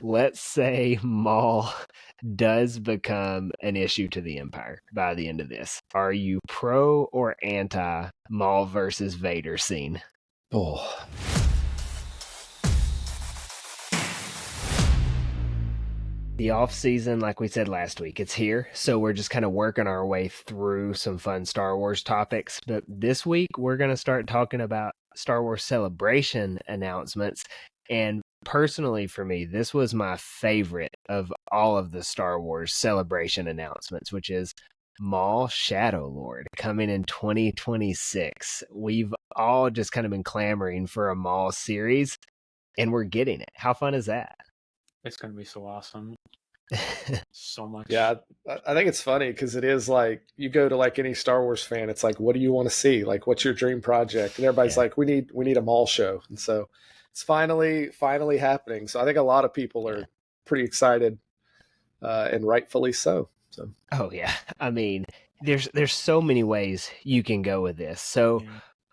let's say Maul does become an issue to the Empire by the end of this. Are you pro or anti Maul versus Vader scene? Oh, The off season, like we said last week, it's here. So we're just kind of working our way through some fun Star Wars topics. But this week, we're going to start talking about Star Wars Celebration announcements. And personally, for me, this was my favorite of all of the Star Wars Celebration announcements, which is Maul Shadow Lord coming in 2026. We've all just kind of been clamoring for a Maul series, and we're getting it. How fun is that? It's going to be so awesome. So much. yeah. I think it's funny because it is like you go to like any Star Wars fan. It's like, what do you want to see? Like, what's your dream project? And everybody's like, we need a Maul show. And so it's finally happening. So I think a lot of people are pretty excited, and rightfully so. So. Oh yeah, I mean, there's so many ways you can go with this. So,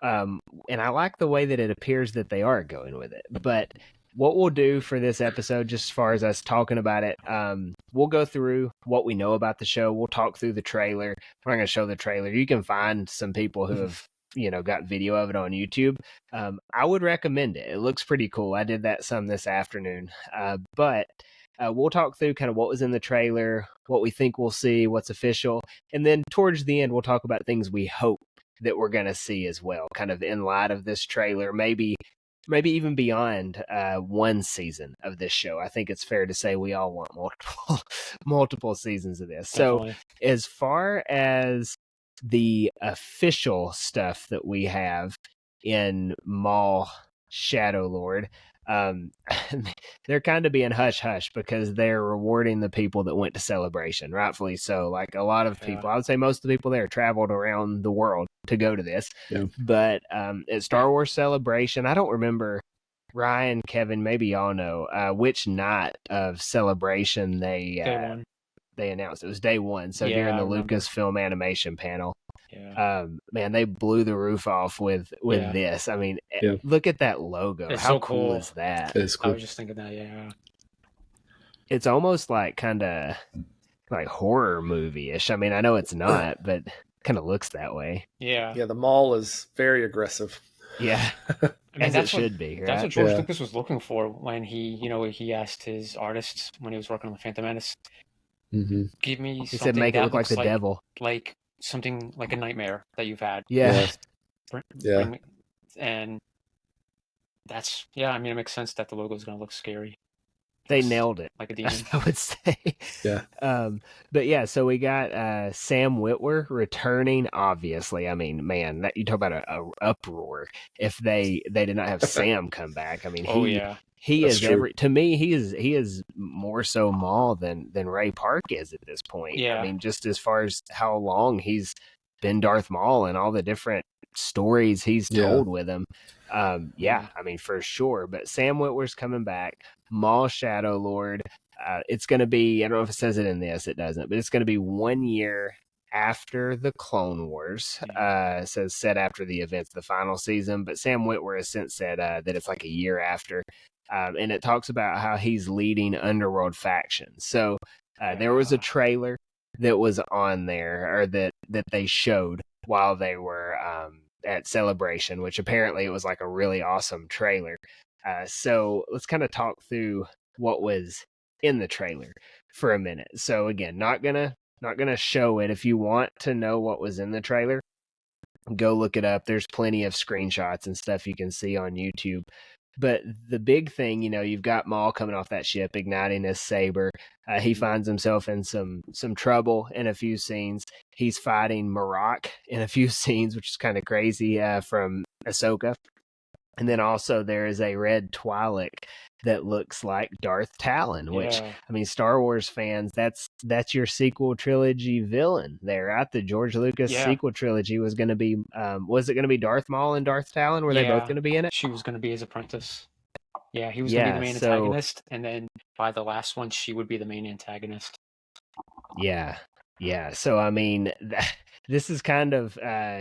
and I like the way that it appears that they are going with it. But what we'll do for this episode, just as far as us talking about it, we'll go through what we know about the show. We'll talk through the trailer. We're not going to show the trailer. You can find some people who have got video of it on YouTube. I would recommend it. It looks pretty cool. I did that some this afternoon. But we'll talk through kind of what was in the trailer, what we think we'll see, what's official. And then towards the end, we'll talk about things we hope that we're going to see as well, kind of in light of this trailer, maybe even beyond one season of this show. I think it's fair to say we all want multiple seasons of this. Definitely. So as far as the official stuff that we have in Maul Shadow Lord, they're kind of being hush-hush because they're rewarding the people that went to Celebration, rightfully so. Like a lot of people, I would say most of the people there traveled around the world to go to this. Yeah. But at Star Wars Celebration, I don't remember, Ryan, Kevin, maybe y'all know, which night of Celebration they announced. It was day one, so during the Lucasfilm animation panel. Yeah. Man, they blew the roof off with this. I mean, look at that logo. It's How so cool cool is that? It's cool. I was just thinking that, yeah. It's almost like kind of like horror movie-ish. I mean, I know it's not, but kind of looks that way. Yeah. Yeah, the Maul is very aggressive. Yeah. I mean, As it should be, right? That's what George Lucas was looking for when he asked his artists when he was working on the Phantom Menace, give me He something said make it that look like looks the devil. like something like a nightmare that you've had. Yeah. And that's, I mean, it makes sense that the logo is going to look scary. They nailed it, like a demon, I would say. Yeah. But yeah, so we got Sam Witwer returning. Obviously, I mean, man, that you talk about a uproar if they did not have Sam come back. I mean, he That's is true. to me, he is more so Maul than Ray Park is at this point. Yeah. I mean, just as far as how long he's been Darth Maul and all the different stories he's told with him. I mean, for sure. But Sam Witwer's coming back. Maul Shadow Lord. It's going to be, I don't know if it says it in this, it doesn't, but it's going to be 1 year after the Clone Wars. It says set after the events of the final season, but Sam Witwer has since said that it's like a year after. And it talks about how he's leading underworld factions. So there was a trailer that was on there, or that they showed while they were at Celebration, which apparently it was like a really awesome trailer. So let's kind of talk through what was in the trailer for a minute. So again, not gonna show it. If you want to know what was in the trailer, go look it up. There's plenty of screenshots and stuff you can see on YouTube. But the big thing, you've got Maul coming off that ship, igniting his saber. He finds himself in some trouble in a few scenes. He's fighting Marok in a few scenes, which is kind of crazy from Ahsoka. And then also there is a red Twi'lek that looks like Darth Talon, which, I mean, Star Wars fans, that's your sequel trilogy villain there, right? The George Lucas sequel trilogy was going to be, was it going to be Darth Maul and Darth Talon? Were they both going to be in it? She was going to be his apprentice. Yeah, he was going to be the main antagonist, and then by the last one, she would be the main antagonist. Yeah. So, I mean, this is kind of,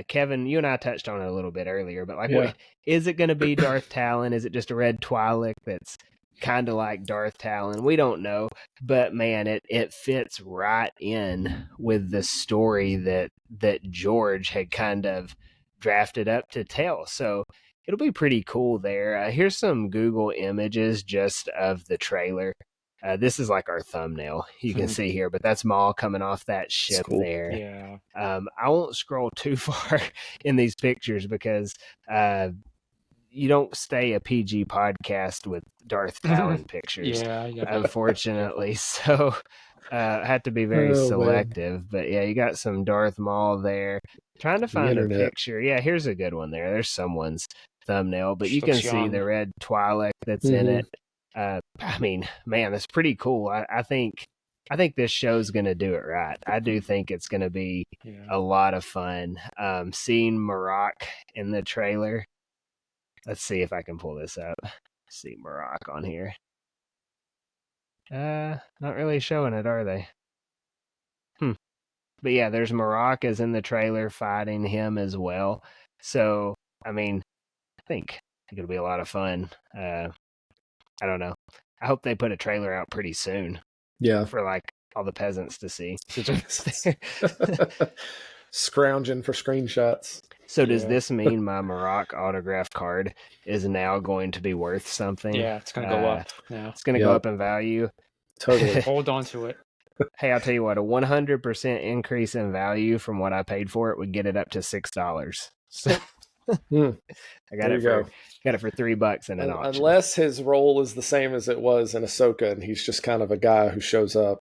Kevin, you and I touched on it a little bit earlier, but like, what, is it going to be Darth Talon? Is it just a red Twi'lek that's kind of like Darth Talon. We don't know, but man, it fits right in with the story that George had kind of drafted up to tell. So it'll be pretty cool there. Here's some Google images just of the trailer. This is like our thumbnail you can see here, but that's Maul coming off that ship there. Yeah. I won't scroll too far in these pictures because you don't stay a PG podcast with Darth Talon pictures, unfortunately. So I had to be very selective. Man. But yeah, you got some Darth Maul there. Trying to find a picture. Yeah, here's a good one there. There's someone's thumbnail, but you can see the red Twi'lek that's in it. I mean, man, that's pretty cool. I think this show's going to do it right. I do think it's going to be a lot of fun. Seeing Marok in the trailer. Let's see if I can pull this up. See Marok on here. Not really showing it, are they? But yeah, there's Marok is in the trailer fighting him as well. So, I mean, I think it'll be a lot of fun. I don't know. I hope they put a trailer out pretty soon. Yeah. For like all the peasants to see. Scrounging for screenshots. So does this mean my Marok autograph card is now going to be worth something? Yeah, it's going to go up now. It's going to go up in value. Totally. Hold on to it. Hey, I'll tell you what, a 100% increase in value from what I paid for it would get it up to $6. So I got it for $3 in an auction. Unless his role is the same as it was in Ahsoka, and he's just kind of a guy who shows up.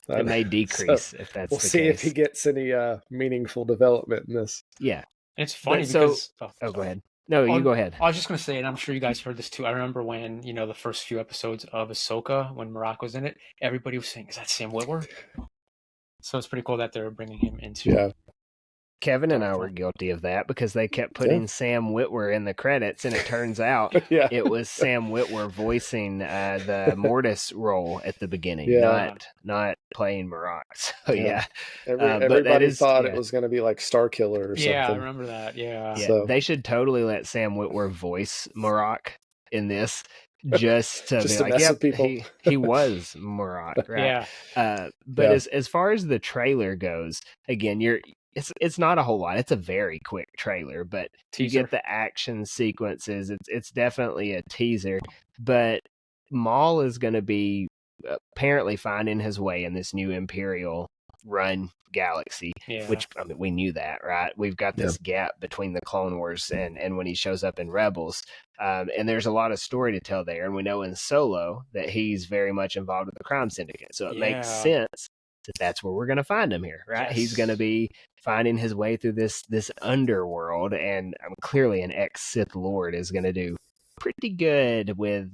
It may decrease if that's the case. We'll see if he gets any meaningful development in this. Yeah. It's funny because... go ahead. No, you go ahead. I was just going to say, and I'm sure you guys heard this too. I remember when, the first few episodes of Ahsoka, when Marok was in it, everybody was saying, is that Sam Witwer? So it's pretty cool that they're bringing him into it. Kevin and I were guilty of that because they kept putting Sam Witwer in the credits, and it turns out it was Sam Witwer voicing the Mortis role at the beginning, not playing Marok. So everybody thought it was going to be like Starkiller or something. Yeah, I remember that. Yeah. So they should totally let Sam Witwer voice Marok in this. Just to be like, yeah, he was Marok, right? But as far as the trailer goes, again, it's not a whole lot. It's a very quick trailer, but you get the action sequences. It's definitely a teaser. But Maul is going to be apparently finding his way in this new Imperial run galaxy, which, I mean, we knew that, right? We've got this gap between the Clone Wars and when he shows up in Rebels. And there's a lot of story to tell there. And we know in Solo that he's very much involved with the crime syndicate. So it makes sense that's where we're going to find him here, right? He's going to be finding his way through this underworld, and clearly an ex-Sith Lord is going to do pretty good with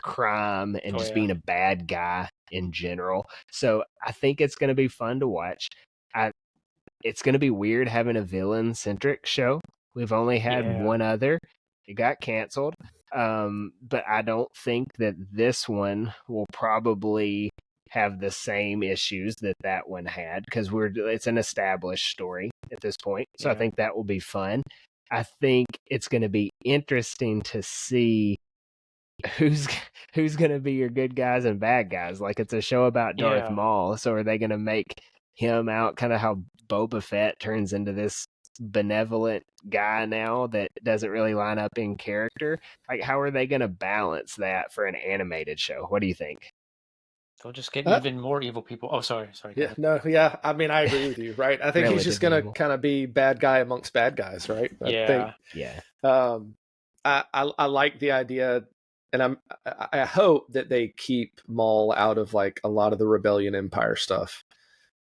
crime and just being a bad guy in general. So I think it's going to be fun to watch. It's going to be weird having a villain-centric show. We've only had one other. It got canceled. But I don't think that this one will probably have the same issues that one had, because it's an established story at this point. So I think that will be fun. I think it's going to be interesting to see who's going to be your good guys and bad guys. Like, it's a show about Darth Maul, so are they going to make him out kind of how Boba Fett turns into this benevolent guy now that doesn't really line up in character? Like, how are they going to balance that for an animated show? What do you think? They'll just get even more evil people. Oh, sorry. I mean, I agree with you, right? I think he's just going to kind of be bad guy amongst bad guys, right? I like the idea, and I hope that they keep Maul out of like a lot of the Rebellion Empire stuff.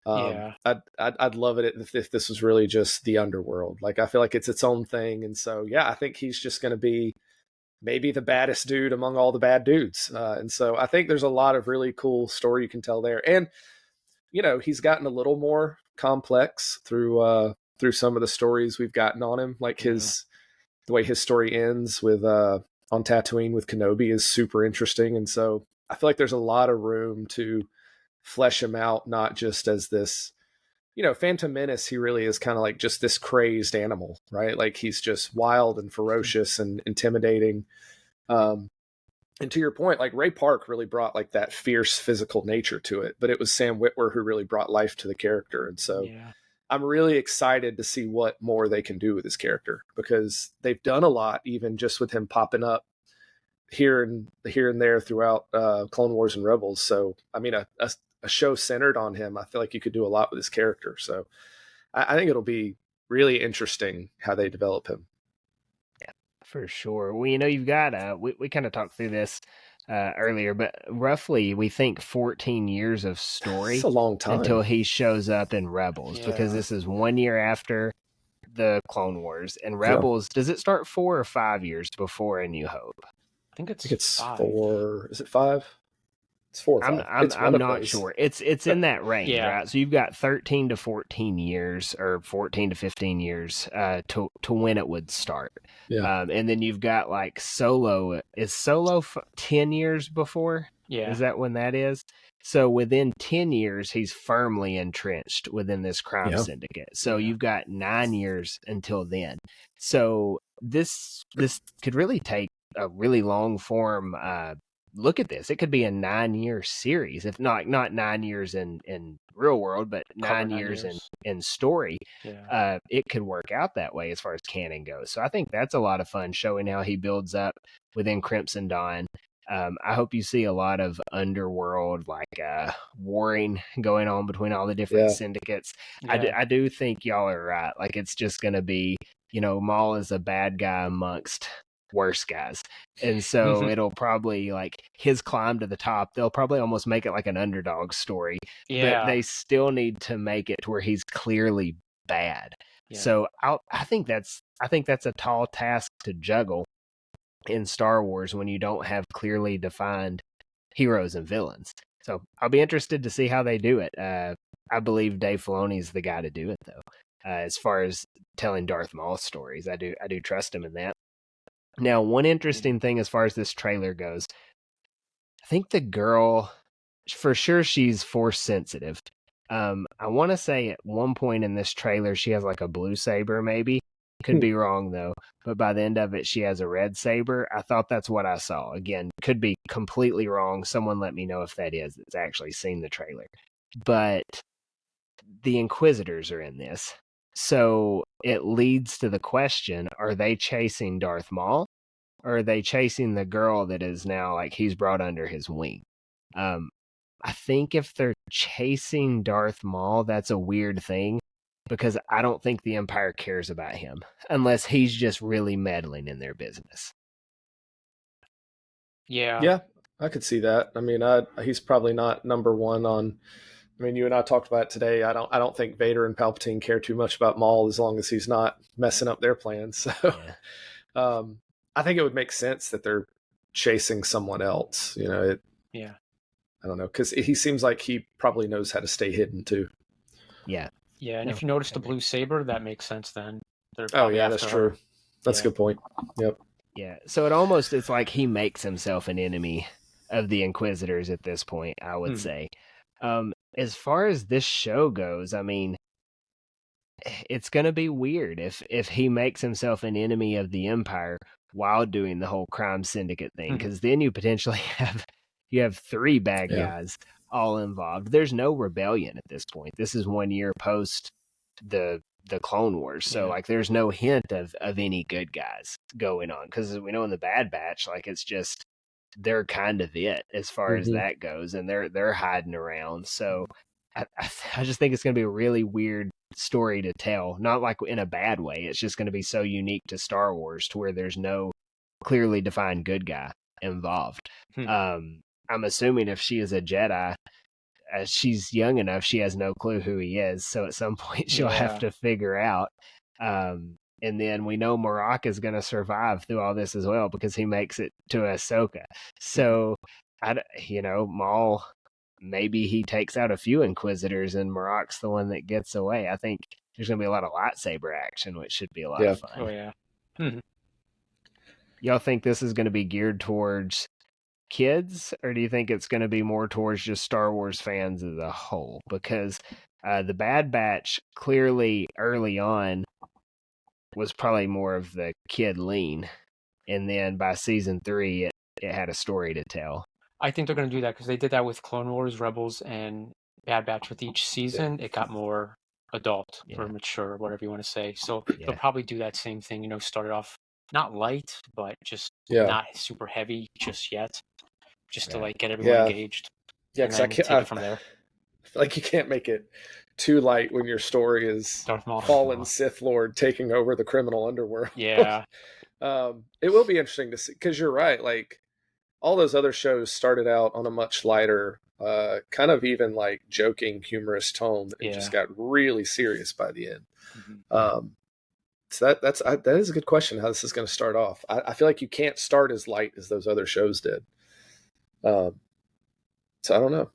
I'd love it if this was really just the underworld. Like, I feel like it's its own thing, and so I think he's just going to be maybe the baddest dude among all the bad dudes. And so I think there's a lot of really cool story you can tell there. And, he's gotten a little more complex through some of the stories we've gotten on him. Like the way his story ends with on Tatooine with Kenobi is super interesting. And so I feel like there's a lot of room to flesh him out, not just as this, Phantom Menace, he really is kind of like just this crazed animal, right? Like, he's just wild and ferocious and intimidating. And to your point, like Ray Park really brought like that fierce physical nature to it, but it was Sam Witwer who really brought life to the character. And so I'm really excited to see what more they can do with his character, because they've done a lot, even just with him popping up here and there throughout Clone Wars and Rebels. So I mean, a show centered on him, I feel like you could do a lot with his character. So I think it'll be really interesting how they develop him. Yeah, for sure. Well, you've got we kind of talked through this earlier, but roughly we think 14 years of story. It's a long time until he shows up in Rebels, because this is 1 year after the Clone Wars, and Rebels, does it start 4 or 5 years before A New Hope? I think it's 5. 4. Is it 5? It's 4 or 5. I'm not sure. It's in that range, right? So you've got 13 to 14 years, or 14 to 15 years to when it would start. Yeah. And then you've got like Solo. Is Solo 10 years before? Yeah. Is that when that is? So within 10 years, he's firmly entrenched within this crime syndicate. So you've got 9 years until then. So this could really take a really long form look at this. It could be a 9-year series, if not 9 years in real world, but 9 years in story. It could work out that way as far as canon goes. So I think that's a lot of fun, showing how he builds up within Crimson Dawn. I hope you see a lot of underworld, like warring going on between all the different syndicates. I do think y'all are right. Like, it's just going to be, Maul is a bad guy amongst worse guys. And so it'll probably, like, his climb to the top, they'll probably almost make it like an underdog story. But they still need to make it to where he's clearly bad. So I think that's a tall task to juggle in Star Wars when you don't have clearly defined heroes and villains. So I'll be interested to see how they do it. I believe Dave Filoni's the guy to do it, though. As far as telling Darth Maul stories, I do trust him in that. Now, one interesting thing as far as this trailer goes, I think the girl, for sure, she's Force sensitive. I want to say at one point in this trailer, she has like a blue saber, maybe. Could be wrong, though. But by the end of it, she has a red saber. I thought that's what I saw. Again, could be completely wrong. Someone let me know if that is. That's actually seen the trailer. But the Inquisitors are in this. So it leads to the question, are they chasing Darth Maul? Or are they chasing the girl that is now, like, he's brought under his wing? I think if they're chasing Darth Maul, that's a weird thing, because I don't think the Empire cares about him unless he's just really meddling in their business. Yeah, I could see that. I mean, he's probably not number one on. I mean, you and I talked about it today. I don't think Vader and Palpatine care too much about Maul as long as he's not messing up their plans. So, I think it would make sense that they're chasing someone else. I don't know, because he seems like he probably knows how to stay hidden too. Yeah, and if you notice the blue saber, that makes sense then. That's true. That's a good point. Yep. Yeah, so it's like he makes himself an enemy of the Inquisitors at this point, I would say. As far as this show goes, I mean, it's going to be weird if he makes himself an enemy of the Empire while doing the whole crime syndicate thing, because then you potentially have 3 bad guys all involved. There's no rebellion at this point. This is 1 year post the Clone Wars, so like there's no hint of any good guys going on, because we know in the Bad Batch, like, it's just they're kind of it as far as that goes, and they're hiding around. So I just think it's going to be a really weird story to tell, not like in a bad way. It's just going to be so unique to Star Wars to where there's no clearly defined good guy involved. I'm assuming if she is a Jedi, she's young enough, she has no clue who he is. So at some point she'll have to figure out. And then we know Marak is going to survive through all this as well, because he makes it to Ahsoka. So, Maul, maybe he takes out a few Inquisitors and Marak's the one that gets away. I think there's going to be a lot of lightsaber action, which should be a lot of fun. Oh, yeah. Y'all think this is going to be geared towards kids, or do you think it's going to be more towards just Star Wars fans as a whole? Because the Bad Batch clearly early on was probably more of the kid lean, and then by season 3 it had a story to tell. I think they're going to do that because they did that with Clone Wars, Rebels, and Bad Batch. With each season, it got more adult or mature, whatever you want to say. So they'll probably do that same thing. Start it off not light, but just not super heavy just yet, just to like get everyone engaged. Yeah, and then take it from there. I feel like you can't make it too light when your story is fallen Sith Lord taking over the criminal underworld. Yeah. It will be interesting to see, because you're right. Like, all those other shows started out on a much lighter, kind of even like joking, humorous tone, and just got really serious by the end. So that is a good question, how this is going to start off. I feel like you can't start as light as those other shows did. So I don't know.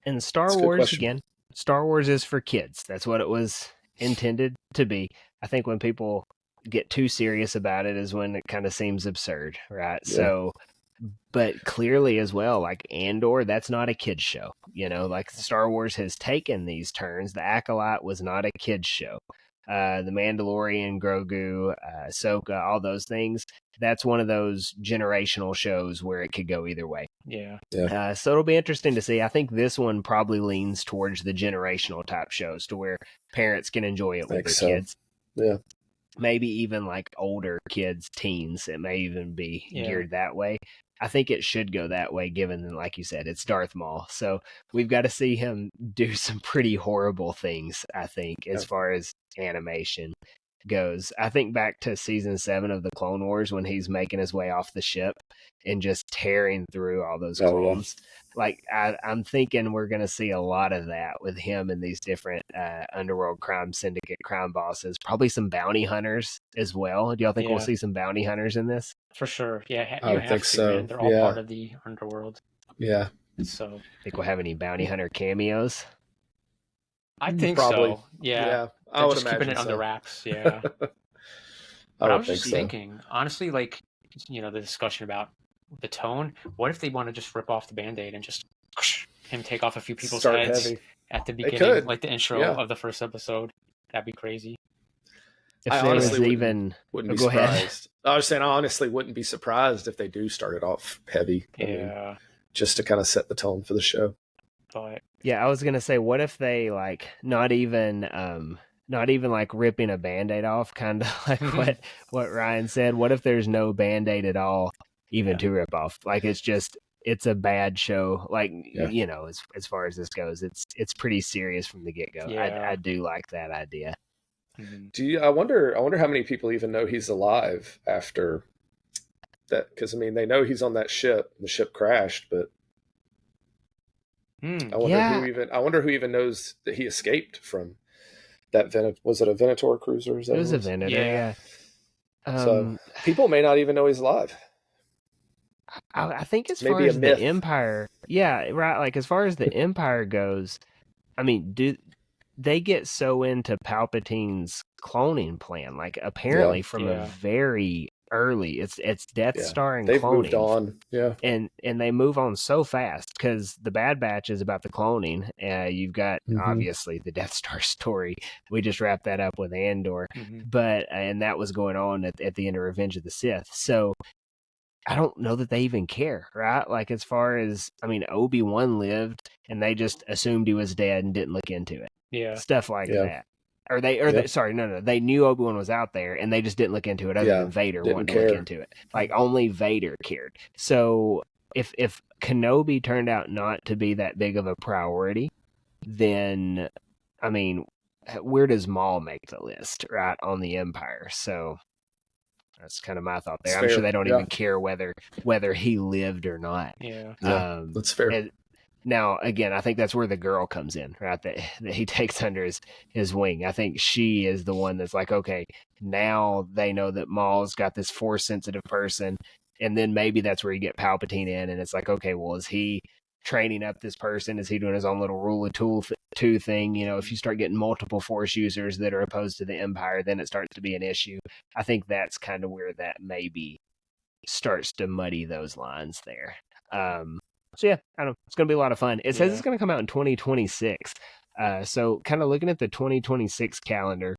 And Star Wars, again, Star Wars is for kids. That's what it was intended to be. I think when people get too serious about it is when it kind of seems absurd, right? Yeah. So, but clearly as well, like Andor, that's not a kid's show. Like Star Wars has taken these turns. The Acolyte was not a kid's show. The Mandalorian, Grogu, Ahsoka, all those things. That's one of those generational shows where it could go either way. Yeah. So it'll be interesting to see. I think this one probably leans towards the generational type shows to where parents can enjoy it with their kids. Yeah. Maybe even like older kids, teens. It may even be geared that way. I think it should go that way, given that, like you said, it's Darth Maul. So we've got to see him do some pretty horrible things, I think, as far as animation goes. I think back to season 7 of the Clone Wars when he's making his way off the ship and just tearing through all those clones. Like, I'm thinking we're going to see a lot of that with him and these different underworld crime syndicate crime bosses. Probably some bounty hunters as well. Do y'all think we'll see some bounty hunters in this? For sure. Yeah, I would think so. Man. They're all part of the underworld. Yeah. So, think we'll have any bounty hunter cameos? I think probably. So. Yeah. I would just imagine keeping it so. under wraps. Yeah. But I was just thinking, honestly, like, the discussion about the tone. What if they want to just rip off the Band-Aid and just him take off a few people's heads at the beginning, like the intro of the first episode? That'd be crazy. If I honestly wouldn't be surprised. I was saying I honestly wouldn't be surprised if they do start it off heavy. I mean, just to kind of set the tone for the show. But I was gonna say, what if they like not even like ripping a Band-Aid off, kind of like what Ryan said. What if there's no Band-Aid at all, even to rip off? Like it's a bad show. Like as far as this goes, it's pretty serious from the get-go. I do like that idea. I wonder how many people even know he's alive after that, because I mean they know he's on that ship. The ship crashed, but I wonder who even knows that he escaped from that was it a Venator cruiser? It was a Venator, yeah. So people may not even know he's alive. I think as far as the Empire, right. Like as far as the Empire goes, I mean, they get so into Palpatine's cloning plan? Like apparently from a very early, it's Death Star and they've cloning. Moved on, and they move on so fast because the Bad Batch is about the cloning. You've got obviously the Death Star story. We just wrapped that up with Andor, but and that was going on at the end of Revenge of the Sith. So I don't know that they even care, right? Like as far as, I mean, Obi-Wan lived and they just assumed he was dead and didn't look into it. Yeah. Stuff like that. They knew Obi-Wan was out there and they just didn't look into it other than Vader wanting to look into it. Like only Vader cared. So if Kenobi turned out not to be that big of a priority, then, I mean, where does Maul make the list, right, on the Empire? So that's kind of my thought there. I'm sure they don't even care whether he lived or not. Yeah. That's fair. Now, again, I think that's where the girl comes in, right? That he takes under his wing. I think she is the one that's like, okay, now they know that Maul's got this Force-sensitive person, and then maybe that's where you get Palpatine in, and it's like, okay, well, is he training up this person? Is he doing his own little rule of two thing? You know, if you start getting multiple Force users that are opposed to the Empire, then it starts to be an issue. I think that's kind of where that maybe starts to muddy those lines there. So yeah, I don't know. It's going to be a lot of fun. It says it's going to come out in 2026. So kind of looking at the 2026 calendar,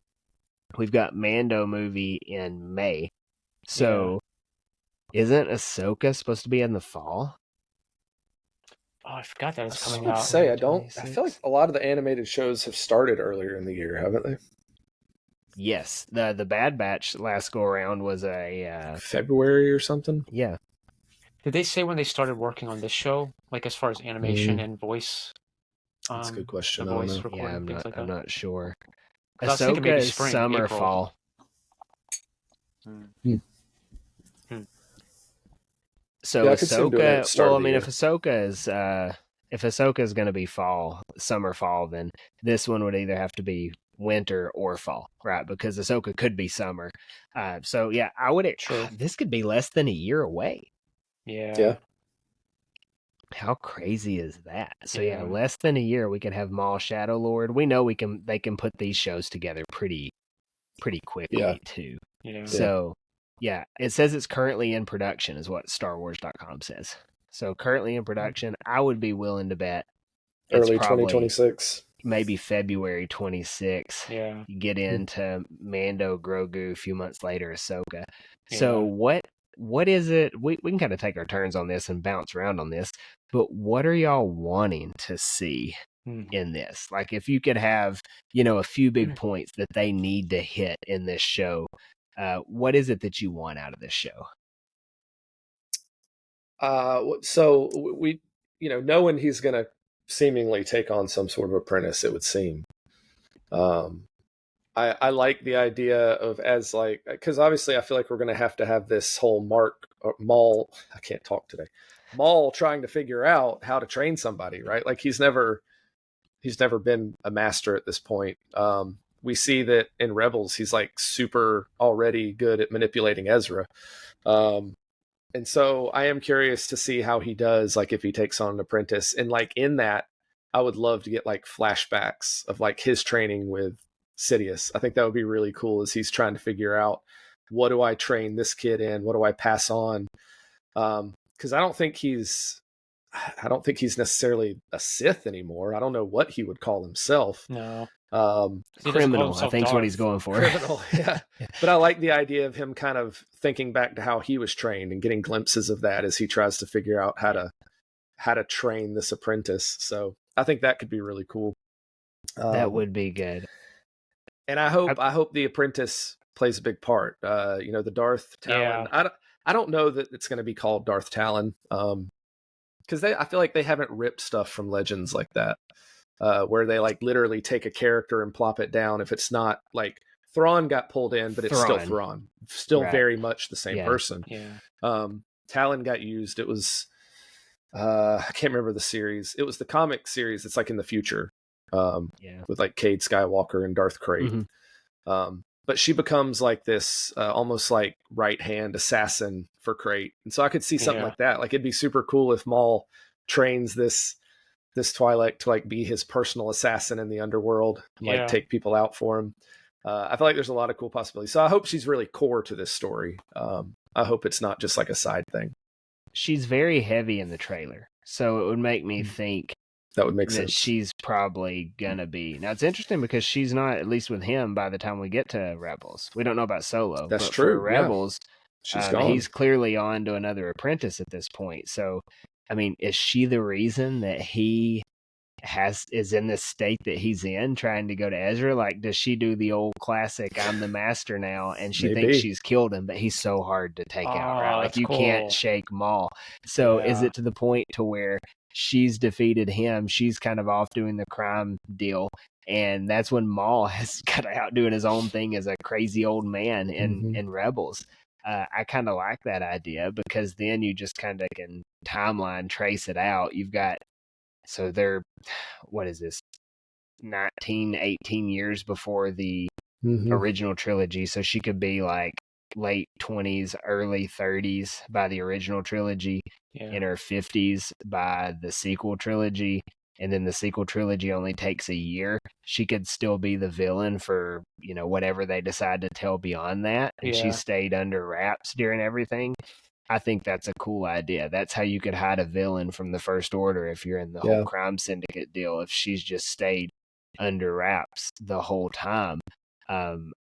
we've got Mando movie in May. So Isn't Ahsoka supposed to be in the fall? Oh, I forgot that it's I coming would out. say I feel like a lot of the animated shows have started earlier in the year, haven't they? Yes, the Bad Batch last go around was a February or something. yeah. Did they say when they started working on this show, like as far as animation and voice? That's a good question. The I don't voice know. recording, Yeah, things like I'm that. not sure. Because I was thinking maybe Ahsoka is spring, summer, April. fall. So Yeah, I could see them doing it at the Ahsoka, start well, of I the mean, year. if Ahsoka is going to be fall, summer, fall, then this one would either have to be winter or fall, right? Because Ahsoka could be summer. So yeah, I would. True. This could be less than a year away. Yeah. How crazy is that? So yeah, Yeah. less than a year, we could have Maul Shadow Lord. We know they can put these shows together pretty quickly too. Yeah. So yeah, it says it's currently in production, is what StarWars.com says. So currently in production, I would be willing to bet it's Early probably 2026. maybe February 26th. Yeah. You get into Mando, Grogu, a few months later, Ahsoka. Yeah. So what is it? We can kind of take our turns on this and bounce around on this, but what are y'all wanting to see in this? Like if you could have, a few big points that they need to hit in this show, what is it that you want out of this show? So we, knowing he's going to seemingly take on some sort of apprentice, it would seem. I like the idea of because obviously I feel like we're going to have this whole Maul. I can't talk today. Maul trying to figure out how to train somebody, right? Like he's never been a master at this point. We see that in Rebels, he's like super already good at manipulating Ezra. And so I am curious to see how he does, like if he takes on an apprentice. And like in that, I would love to get like flashbacks of like his training with Sidious. I think that would be really cool as he's trying to figure out, what do I train this kid in? What do I pass on? Because I don't think he's necessarily a Sith anymore. I don't know what he would call himself. No. Criminal, I think is what he's going for. Criminal, yeah. But I like the idea of him kind of thinking back to how he was trained and getting glimpses of that as he tries to figure out how to train this apprentice. So I think that could be really cool. That would be good. And I hope the apprentice plays a big part. The Darth Talon. Yeah. I don't know that it's going to be called Darth Talon. Because I feel like they haven't ripped stuff from Legends like that. Where they like literally take a character and plop it down. If it's not like Thrawn got pulled in, but it's still Thrawn, still very much the same person. Yeah. Talon got used. It was I can't remember the series. It was the comic series. It's like in the future, with like Cade Skywalker and Darth Krayt. But she becomes like this almost like right hand assassin for Krayt, and so I could see something like that. Like it'd be super cool if Maul trains this Twi'lek to like be his personal assassin in the underworld, and, like take people out for him. I feel like there's a lot of cool possibilities. So I hope she's really core to this story. I hope it's not just like a side thing. She's very heavy in the trailer, so it would make me think that would make sense. She's probably gonna be. Now it's interesting because she's not, at least with him, by the time we get to Rebels. We don't know about Solo. That's but true. For Rebels, she's gone. He's clearly on to another apprentice at this point. So, I mean, is she the reason that he is in this state that he's in, trying to go to Ezra? Like, does she do the old classic, I'm the master now, and she thinks she's killed him, but he's so hard to take out, right? Like, you can't shake Maul. So is it to the point to where she's defeated him, she's kind of off doing the crime deal, and that's when Maul has got out doing his own thing as a crazy old man in Rebels? I kind of like that idea, because then you just kind of can timeline trace it out. You've got, so they're, what is this, 19, 18 years before the original trilogy. So she could be like late 20s, early 30s by the original trilogy, in her 50s by the sequel trilogy. And then the sequel trilogy only takes a year. She could still be the villain for, whatever they decide to tell beyond that. And she stayed under wraps during everything. I think that's a cool idea. That's how you could hide a villain from the First Order if you're in the whole crime syndicate deal. If she's just stayed under wraps the whole time,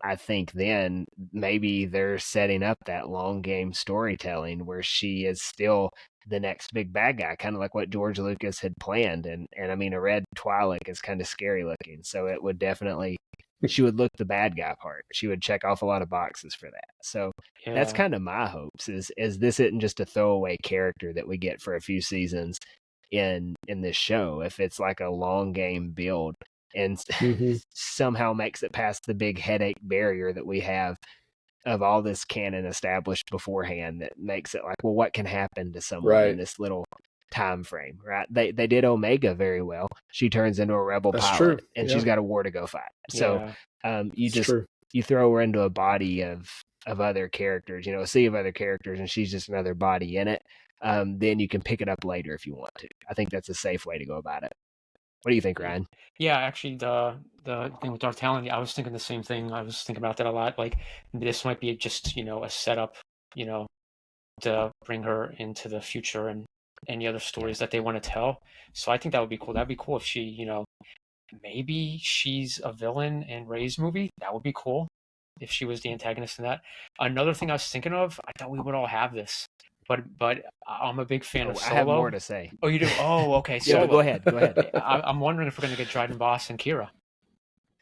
I think then maybe they're setting up that long game storytelling where she is still the next big bad guy, kind of like what George Lucas had planned. And I mean, a red Twi'lek is kind of scary looking, so it would definitely, she would look the bad guy part. She would check off a lot of boxes for that. So that's kind of my hopes, is this isn't just a throwaway character that we get for a few seasons in this show. If it's like a long game build and somehow makes it past the big headache barrier that we have of all this canon established beforehand, that makes it like, well, what can happen to someone in this little time frame, right? They did Omega very well. She turns into a rebel pilot, and she's got a war to go fight. So you throw her into a body of other characters, a sea of other characters, and she's just another body in it. Then you can pick it up later if you want to. I think that's a safe way to go about it. What do you think, Ryan? Yeah, actually, the thing with Dark Talon, I was thinking the same thing. I was thinking about that a lot. Like, this might be just, a setup, to bring her into the future and any other stories that they want to tell. So I think that would be cool. That'd be cool if she, maybe she's a villain in Rey's movie. That would be cool if she was the antagonist in that. Another thing I was thinking of, I thought we would all have this. But I'm a big fan of Solo. I have more to say. Oh, you do? Oh, okay. Solo. Yeah, go ahead. I'm wondering if we're going to get Dryden Voss and Kira.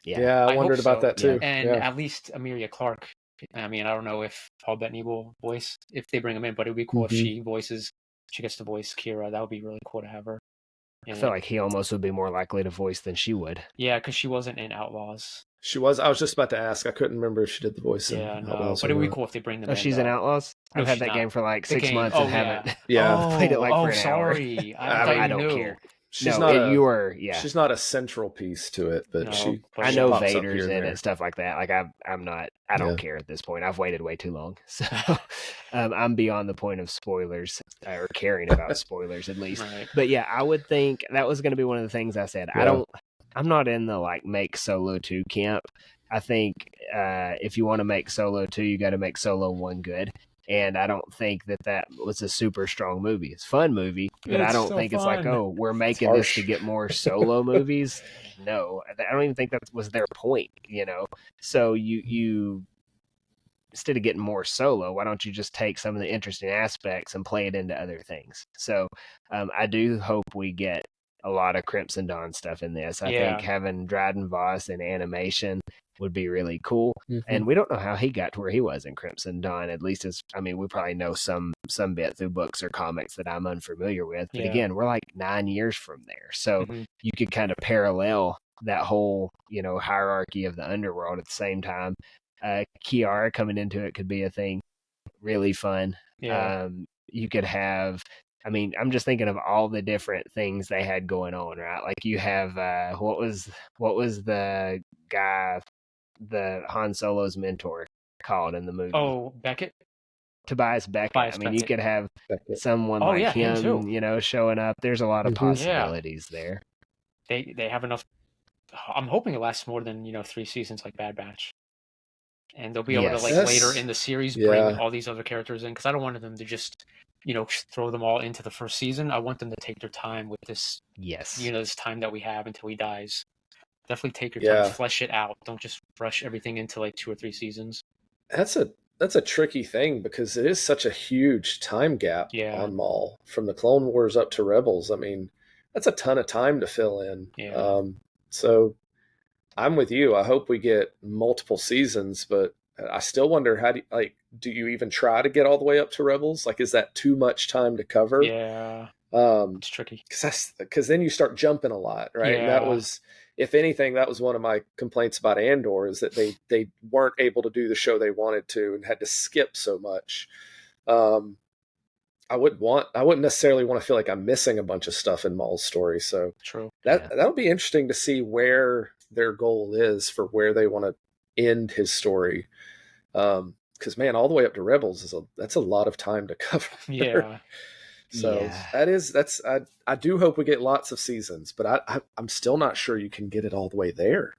Yeah, I wondered about that too. And at least Emilia Clarke. I mean, I don't know if Paul Bettany will voice, if they bring him in, but it would be cool if she gets to voice Kira. That would be really cool to have her. I feel like he almost would be more likely to voice than she would. Yeah, because she wasn't in Outlaws. She was. I was just about to ask. I couldn't remember if she did the voice. Yeah, no, but it would be cool if they bring them in. She's in Outlaws? No, I've had that game for like 6 months and haven't played it like for an sorry. hour. I don't care. She's She's not a central piece to it, but I know Vader's in it, stuff like that. Like I'm not. I don't care at this point. I've waited way too long, so I'm beyond the point of spoilers or caring about spoilers at least. Right. But yeah, I would think that was going to be one of the things I said. Yeah. I'm not in the like make Solo 2 camp. I think if you want to make Solo 2, you got to make Solo 1 good. And I don't think that was a super strong movie. It's a fun movie, but I don't think it's like, oh, we're making this to get more Solo movies. No, I don't even think that was their point, So you instead of getting more Solo, why don't you just take some of the interesting aspects and play it into other things? So I do hope we get a lot of Crimson Dawn stuff in this. I think having Dryden Voss in animation would be really cool. And we don't know how he got to where he was in Crimson Dawn, at least we probably know some bit through books or comics that I'm unfamiliar with. But again, we're like 9 years from there. So you could kind of parallel that whole, hierarchy of the underworld at the same time. Kiara coming into it could be a thing really fun. Yeah. You could have, I'm just thinking of all the different things they had going on, right? Like you have, what was the guy, the Han Solo's mentor called in the movie? Oh, Beckett? Tobias Beckett. You could have someone him showing up. There's a lot of possibilities there. They have enough. I'm hoping it lasts more than 3 seasons like Bad Batch, and they'll be able to later in the series bring all these other characters in, because I don't want them to just throw them all into the first season. I want them to take their time with this. Yes. This time that we have until he dies. Definitely take your time, flesh it out. Don't just rush everything into like 2 or 3 seasons. That's a tricky thing, because it is such a huge time gap on Maul from the Clone Wars up to Rebels. That's a ton of time to fill in. Yeah. So I'm with you. I hope we get multiple seasons, but I still wonder, how do you even try to get all the way up to Rebels? Like, is that too much time to cover? Yeah. It's tricky. Because then you start jumping a lot, right? Yeah. And that was, if anything, that was one of my complaints about Andor, is that they weren't able to do the show they wanted to and had to skip so much. I wouldn't necessarily want to feel like I'm missing a bunch of stuff in Maul's story. So true. That would be interesting to see where their goal is for where they want to end his story. Because man, all the way up to Rebels that's a lot of time to cover. Yeah. So I do hope we get lots of seasons, but I'm still not sure you can get it all the way there.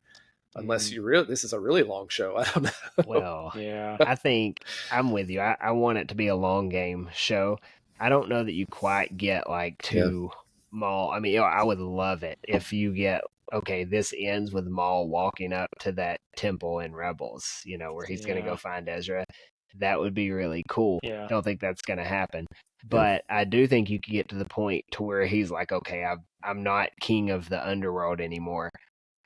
Unless this is a really long show. I don't know. Well, yeah. I think I'm with you. I want it to be a long game show. I don't know that you quite get like to Maul. I would love it if you get okay, this ends with Maul walking up to that temple in Rebels, where he's going to go find Ezra. That would be really cool. Yeah. Don't think that's going to happen. But I do think you could get to the point to where he's like, okay, I'm not king of the underworld anymore.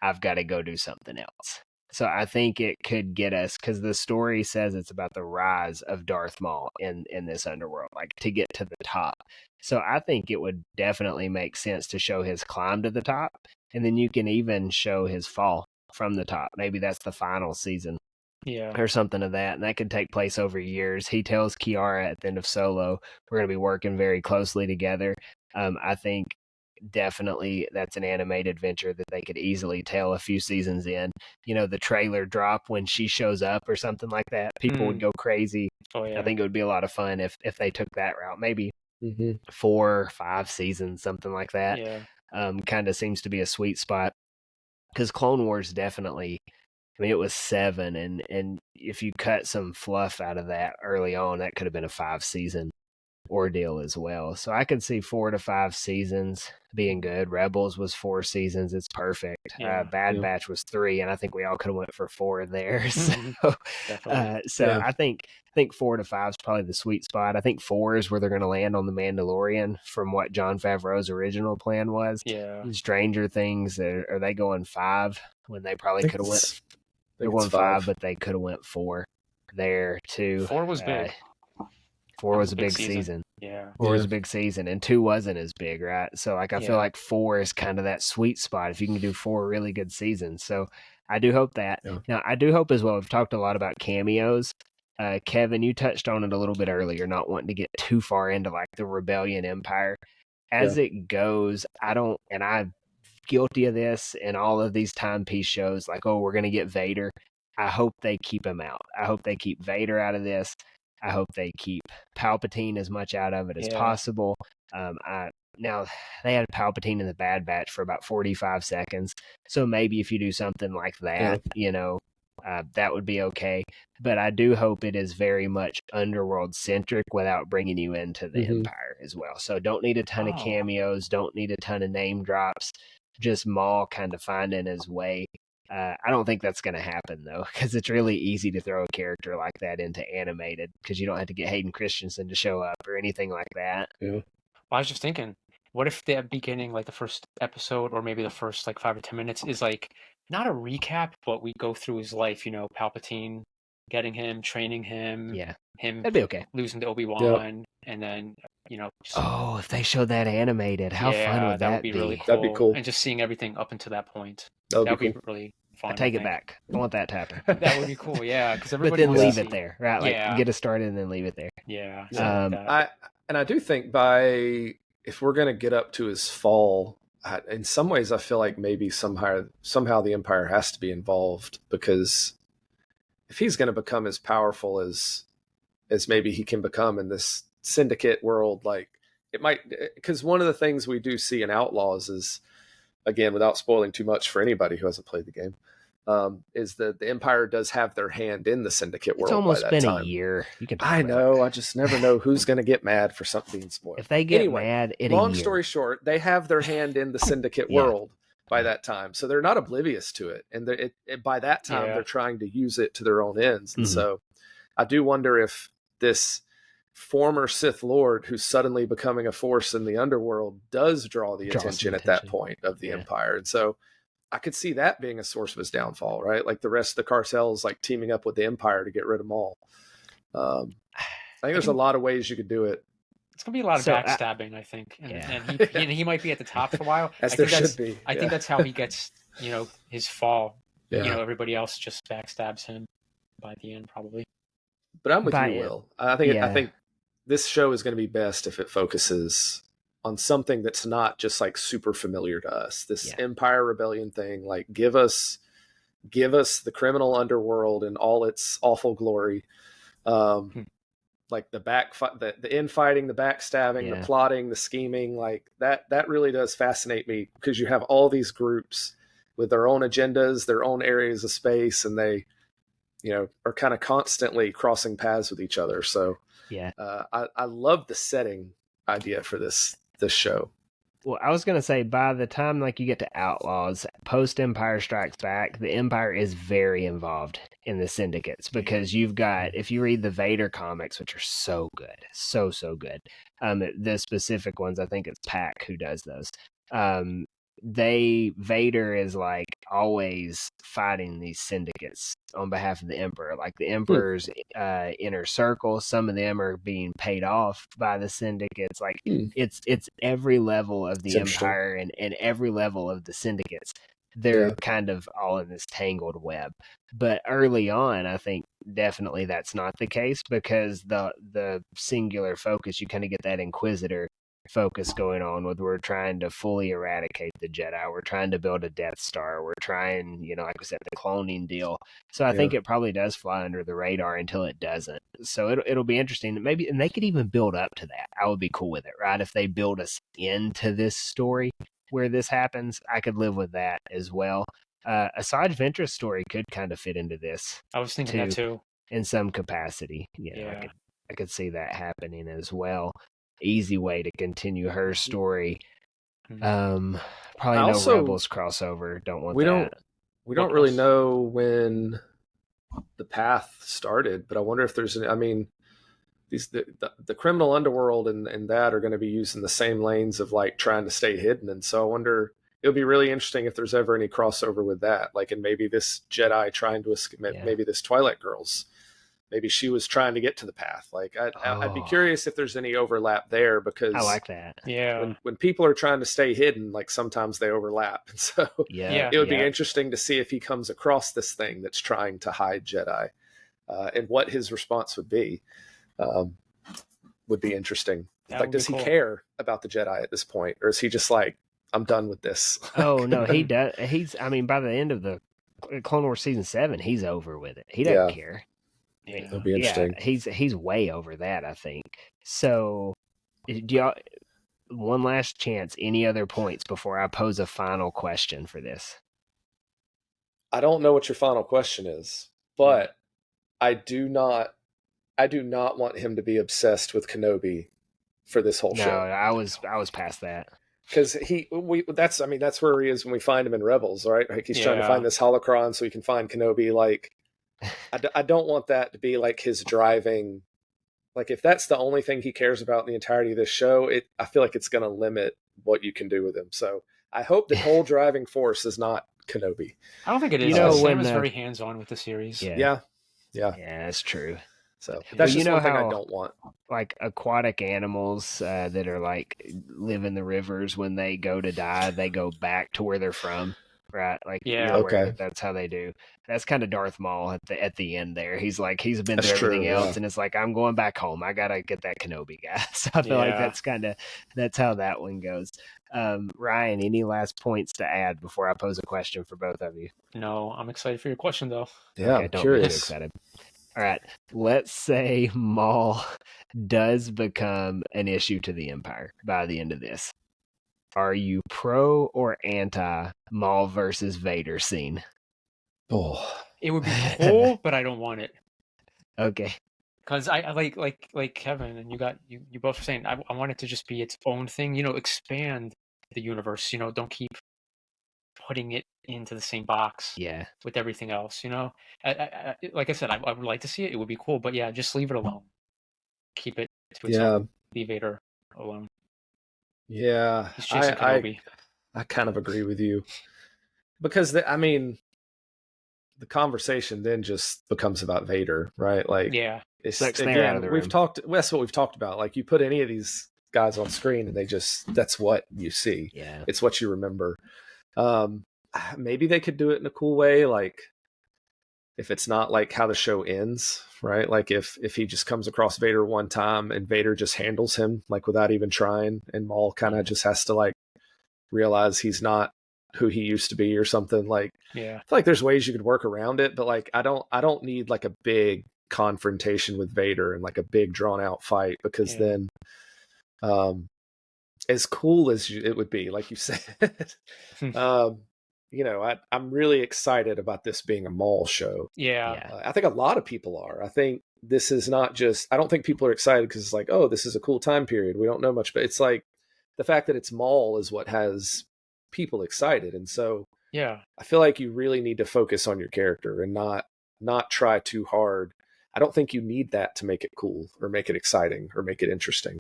I've got to go do something else. So I think it could get us, because the story says it's about the rise of Darth Maul in this underworld, like to get to the top. So I think it would definitely make sense to show his climb to the top, and then you can even show his fall from the top. Maybe that's the final season. Yeah. Or something of that. And that could take place over years. He tells Kiara at the end of Solo, we're going to be working very closely together. I think definitely that's an animated adventure that they could easily tell a few seasons in. The trailer drop when she shows up or something like that. People would go crazy. Oh, yeah. I think it would be a lot of fun if they took that route. Maybe 4 or 5 seasons, something like that. Yeah. Kind of seems to be a sweet spot. Because Clone Wars definitely, it was 7, and if you cut some fluff out of that early on, that could have been a 5-season ordeal as well. So I could see 4 to 5 seasons being good. Rebels was 4 seasons. It's perfect. Bad Batch was 3, and I think we all could have went for 4 there. So I think 4 to 5 is probably the sweet spot. I think 4 is where they're going to land on The Mandalorian from what Jon Favreau's original plan was. Yeah. Stranger Things, are they going 5 when they probably could have went? They're going 5, but they could have went 4 there too. 4 was big. 4 was a big season. Yeah. 4 was a big season, and 2 wasn't as big, right? So I feel like 4 is kind of that sweet spot if you can do 4 really good seasons. So I do hope that. Yeah. Now, I do hope as well, we've talked a lot about cameos. Kevin, you touched on it a little bit earlier, not wanting to get too far into like the Rebellion Empire. As it goes, I'm guilty of this in all of these timepiece shows, like, oh, we're going to get Vader. I hope they keep him out. I hope they keep Vader out of this. I hope they keep Palpatine as much out of it as possible. Now, they had Palpatine in the Bad Batch for about 45 seconds. So maybe if you do something like that, that would be okay. But I do hope it is very much underworld-centric without bringing you into the Empire as well. So don't need a ton of cameos. Don't need a ton of name drops. Just Maul kind of finding his way. I don't think that's going to happen, though, because it's really easy to throw a character like that into animated because you don't have to get Hayden Christensen to show up or anything like that. Yeah. Well, I was just thinking, what if the beginning, like the first episode or maybe the first like 5 or 10 minutes is like not a recap, but we go through his life, Palpatine getting him, training him, him that'd be okay. losing to Obi-Wan, and then, if they showed that animated, how fun would that would be? Really cool. That'd be cool. And just seeing everything up until that point. That would be be really fun. I take it back. I want that to happen. That would be cool, yeah. But then leave it there, right? Like get it started and then leave it there. Yeah. I do think if we're going to get up to his fall, in some ways I feel like maybe somehow the Empire has to be involved, because if he's going to become as powerful as maybe he can become in this syndicate world, like it might, because one of the things we do see in Outlaws is, again, without spoiling too much for anybody who hasn't played the game, is that the Empire does have their hand in the syndicate world. It's almost by that been time. A year. I know. I just never know who's going to get mad for something being spoiled. If they get mad, long story short, they have their hand in the syndicate world by that time, so they're not oblivious to it. And by that time, they're trying to use it to their own ends. And so, I do wonder if this former Sith Lord who's suddenly becoming a force in the underworld does draw the attention at that point of the Empire. And so I could see that being a source of his downfall, right? Like the rest of the cartels, like teaming up with the Empire to get rid of Maul. I think there's a lot of ways you could do it. It's going to be a lot of backstabbing, I think. And he might be at the top for a while. As there should be. I think that's how he gets, his fall. Yeah. Everybody else just backstabs him by the end, probably. But I'm with you, Will. I think this show is going to be best if it focuses on something that's not just like super familiar to us. This Empire Rebellion thing, like give us the criminal underworld in all its awful glory. Like the infighting, the backstabbing, the plotting, the scheming, like that really does fascinate me, because you have all these groups with their own agendas, their own areas of space, and they, are kind of constantly crossing paths with each other. So I love the setting idea for this show. Well, I was gonna say by the time like you get to Outlaws, post Empire Strikes Back, the Empire is very involved in the syndicates because you've got, if you read the Vader comics, which are so good, so good. The specific ones, I think it's Pack who does those. Vader is like always fighting these syndicates on behalf of the Emperor. Like the Emperor's inner circle, some of them are being paid off by the syndicates. Like it's every level of the Empire and every level of the syndicates. They're kind of all in this tangled web. But early on, I think definitely that's not the case because the singular focus, you kind of get that Inquisitor focus going on with we're trying to fully eradicate the Jedi. We're trying to build a Death Star. We're trying, like we said, the cloning deal. So I think it probably does fly under the radar until it doesn't. So it'll be interesting. Maybe, and they could even build up to that. I would be cool with it, right? If they build us into this story where this happens, I could live with that as well. A side of interest story could kind of fit into this. I was thinking that too. In some capacity. I could see that happening as well. Easy way to continue her story. Probably no Rebels crossover. Don't want that. We don't really know when the path started, but I wonder if there's the criminal underworld and that are going to be using the same lanes of like trying to stay hidden, and so I wonder, it'll be really interesting if there's ever any crossover with that, like, and maybe this Jedi trying to escape, maybe this Twilight Girls, maybe she was trying to get to the path. Like, I'd be curious if there's any overlap there, because I like that. Yeah. When people are trying to stay hidden, like sometimes they overlap. And so it would be interesting to see if he comes across this thing that's trying to hide Jedi, and what his response would be. Would be interesting. Like, does he care about the Jedi at this point? Or is he just like, I'm done with this? Oh, no, he does. By the end of the Clone Wars Season 7, he's over with it. He doesn't care. It'll be interesting. He's way over that, I think. So, do y'all, one last chance, any other points before I pose a final question for this? I don't know what your final question is, but I do not want him to be obsessed with Kenobi for this whole show. No, I was past that. Because that's where he is when we find him in Rebels, right? Like, he's trying to find this holocron so he can find Kenobi. Like, I don't want that to be like his driving. Like, if that's the only thing he cares about in the entirety of this show, I feel like it's going to limit what you can do with him. So I hope the whole driving force is not Kenobi. I don't think it is. Sam is very hands-on with the series. Yeah, that's true. So that's just one thing I don't want. Like aquatic animals that are like live in the rivers, when they go to die, they go back to where they're from, right? Like, that's how they do. That's kind of Darth Maul at the end there. He's like, he's been through everything else, and it's like, I'm going back home. I gotta get that Kenobi guy. So I feel like that's how that one goes. Ryan, any last points to add before I pose a question for both of you? No, I'm excited for your question though. Yeah, okay, I'm don't curious. Be too excited. All right, let's say Maul does become an issue to the Empire by the end of this. Are you pro or anti Maul versus Vader scene? Oh, it would be cool, but I don't want it. Okay. Because I like Kevin, and you both were saying I want it to just be its own thing. Expand the universe. Don't keep putting it into the same box with everything else. I like I said, I would like to see it. It would be cool, but just leave it alone. Keep it to its own. Leave Vader alone. Yeah, he's chasing Kenobi. I kind of agree with you, because the conversation then just becomes about Vader, right? Like, it's again, that's what we've talked about. Like, you put any of these guys on screen and that's what you see. Yeah, it's what you remember. Maybe they could do it in a cool way, like if it's not like how the show ends, right? Like if he just comes across Vader one time and Vader just handles him like without even trying, and Maul kind of just has to like realize he's not who he used to be or something. Like, I feel like there's ways you could work around it, but like I don't need like a big confrontation with Vader and like a big drawn out fight, because then as cool as it would be, like you said, I'm really excited about this being a Maul show. I think a lot of people are. I think this is not just, I don't think people are excited because it's like, oh, this is a cool time period, we don't know much, but it's like, the fact that it's Maul is what has people excited. And so yeah, I feel like you really need to focus on your character and not try too hard. I don't think you need that to make it cool or make it exciting or make it interesting.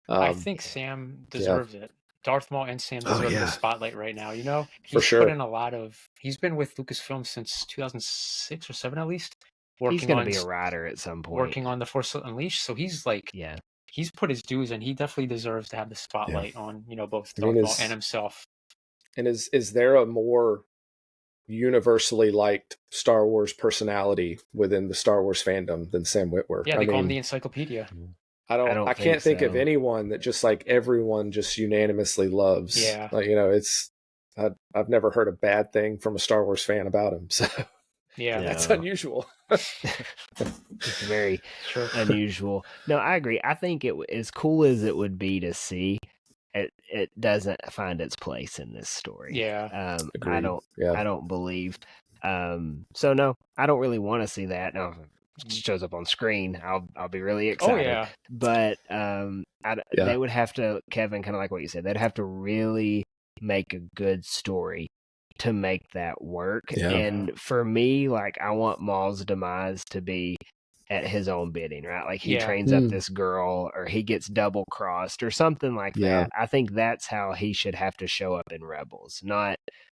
I think Sam deserves it. Darth Maul and Sam deserve the spotlight right now. You know, he's put in a lot of. He's been with Lucasfilm since 2006 or 7 at least. He's going to be a writer at some point. Working on The Force Unleashed, so he's like, he's put his dues, and he definitely deserves to have the spotlight on both Darth Maul and himself. And is there a more universally liked Star Wars personality within the Star Wars fandom than Sam Witwer? Yeah, they call him the encyclopedia. I can't think of anyone that just like everyone just unanimously loves. Yeah. Like, I've never heard a bad thing from a Star Wars fan about him. So that's unusual. It's very unusual. No, I agree. I think as cool as it would be to see, it doesn't find its place in this story. Yeah. I don't believe. So no, I don't really want to see that. Now, if it shows up on screen, I'll be really excited. Oh yeah. But they would have to, Kevin, kind of like what you said, they'd have to really make a good story to make that work. Yeah. And for me, like, I want Maul's demise to be at his own bidding, right? Like he trains up this girl, or he gets double crossed or something like that. I think that's how he should have to show up in Rebels, not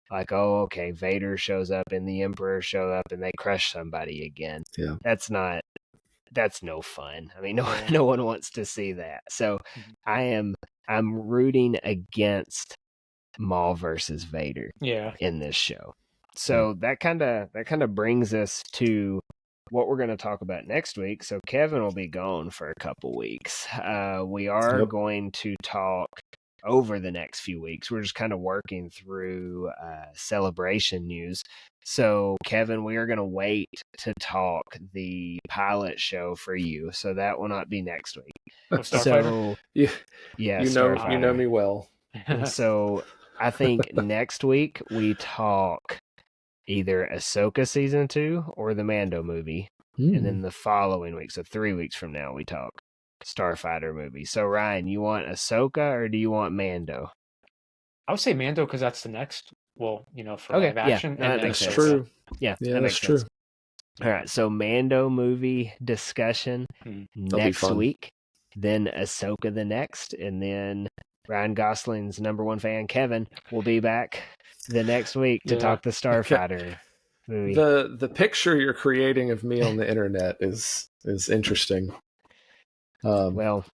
like, oh, okay, Vader shows up and the Emperor show up and they crush somebody again. Yeah. That's no fun. I mean, no one wants to see that. So I'm rooting against Maul versus Vader in this show. So that kind of brings us to what we're going to talk about next week. So Kevin will be gone for a couple weeks. We are going to talk over the next few weeks. We're just kind of working through celebration news. So Kevin, we are going to wait to talk the pilot show for you. So that will not be next week. So you know me well. So I think next week we talk either Ahsoka season 2 or the Mando movie. And then the following week, so 3 weeks from now, we talk Starfighter movie. So Ryan, you want Ahsoka or do you want Mando? I would say Mando because that's the next, for live action. Yeah, that's true. Yeah, that's true. All right, so Mando movie discussion next week, then Ahsoka the next, and then Ryan Gosling's number one fan, Kevin, will be back the next week to talk the Starfighter movie. The picture you're creating of me on the internet is interesting. Well,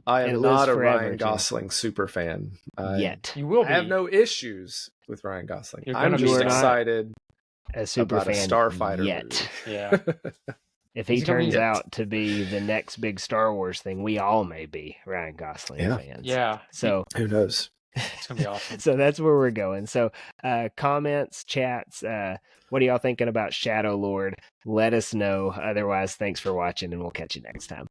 I am not a Ryan Gosling super fan yet. You will be. I have no issues with Ryan Gosling. I'm just excited a super about fan a Starfighter yet. movie. Yeah. If he turns out to be the next big Star Wars thing, we all may be Ryan Gosling fans. Yeah. So who knows? It's gonna be awesome. So that's where we're going. So comments, chats, what are y'all thinking about Shadow Lord? Let us know. Otherwise, thanks for watching, and we'll catch you next time.